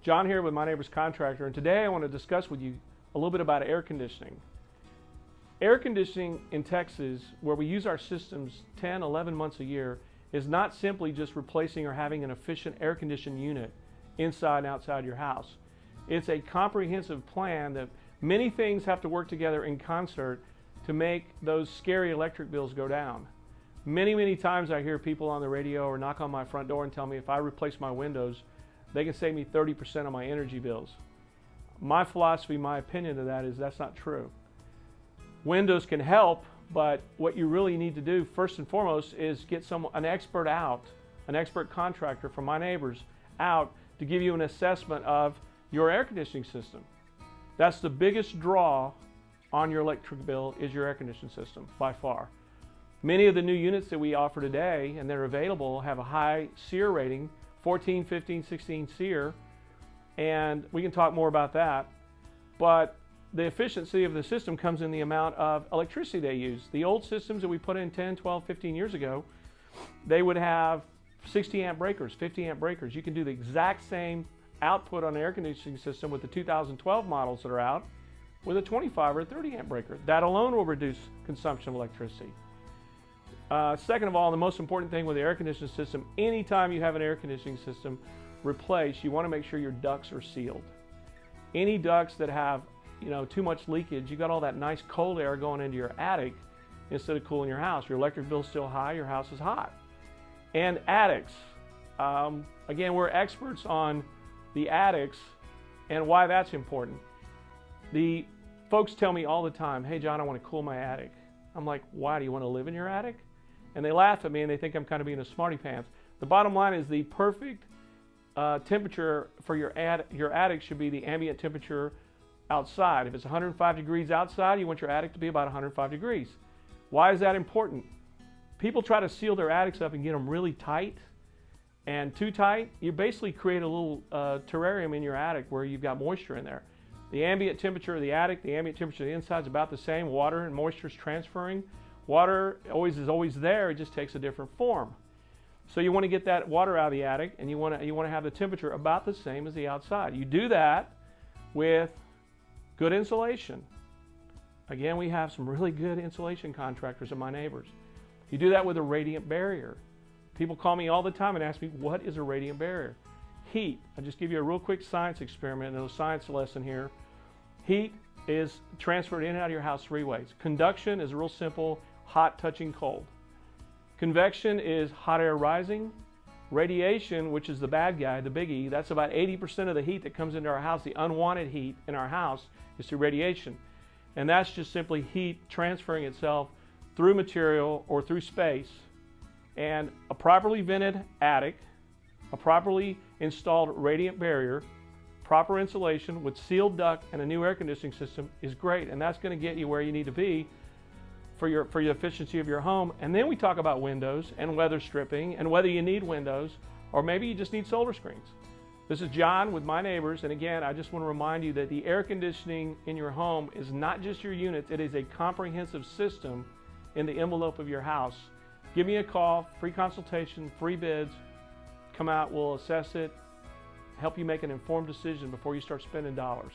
John here with My Neighbor's Contractor, and today I want to discuss with you a little bit about air conditioning. Air conditioning in Texas, where we use our systems 10, 11 months a year, is not simply just replacing or having an efficient air conditioning unit inside and outside your house. It's a comprehensive plan that many things have to work together in concert to make those scary electric bills go down. Many times I hear people on the radio or knock on my front door and tell me if I replace my windows, they can save me 30% of my energy bills. My philosophy, my opinion of that is that's not true. Windows can help, but what you really need to do first and foremost is get an expert out, an expert contractor from My Neighbors out to give you an assessment of your air conditioning system. That's the biggest draw on your electric bill, is your air conditioning system by far. Many of the new units that we offer today and they're available have a high SEER rating, 14, 15, 16 SEER, and we can talk more about that. But the efficiency of the system comes in the amount of electricity they use. The old systems that we put in 10, 12, 15 years ago, they would have 60 amp breakers, 50 amp breakers. You can do the exact same output on an air conditioning system with the 2012 models that are out with a 25 or a 30 amp breaker. That alone will reduce consumption of electricity. Second of all, the most important thing with the air conditioning system, anytime you have an air conditioning system replaced, you want to make sure your ducts are sealed. Any ducts that have too much leakage, you got all that nice cold air going into your attic instead of cooling your house. Your electric bill's still high, your house is hot. And attics. Again, we're experts on the attics and why that's important. The folks tell me all the time, hey John, I want to cool my attic. I'm like, why, do you want to live in your attic? And they laugh at me and they think I'm kind of being a smarty pants. The bottom line is the perfect temperature for your attic should be the ambient temperature outside. If it's 105 degrees outside, you want your attic to be about 105 degrees. Why is that important? People try to seal their attics up and get them really tight and too tight. You basically create a little terrarium in your attic where you've got moisture in there. The ambient temperature of the attic, the ambient temperature of the inside is about the same. Water and moisture is transferring. Water is always there, it just takes a different form. So you want to get that water out of the attic and you want to have the temperature about the same as the outside. You do that with good insulation. Again, we have some really good insulation contractors at My Neighbors. You do that with a radiant barrier. People call me all the time and ask me, what is a radiant barrier? Heat. I'll just give you a real quick science experiment, a science lesson here. Heat is transferred in and out of your house three ways. Conduction is real simple, hot touching cold. Convection is hot air rising. Radiation, which is the bad guy, the biggie, that's about 80% of the heat that comes into our house. The unwanted heat in our house is through radiation. And that's just simply heat transferring itself through material or through space. And a properly vented attic, a properly installed radiant barrier, proper insulation with sealed duct and a new air conditioning system is great. And that's going to get you where you need to be for the efficiency of your home. And then we talk about windows and weather stripping and whether you need windows or maybe you just need solar screens. This is John with My Neighbors, and again, I just want to remind you that the air conditioning in your home is not just your units, it is a comprehensive system in the envelope of your house. Give me a call, free consultation, free bids. Come out, we'll assess it, help you make an informed decision before you start spending dollars.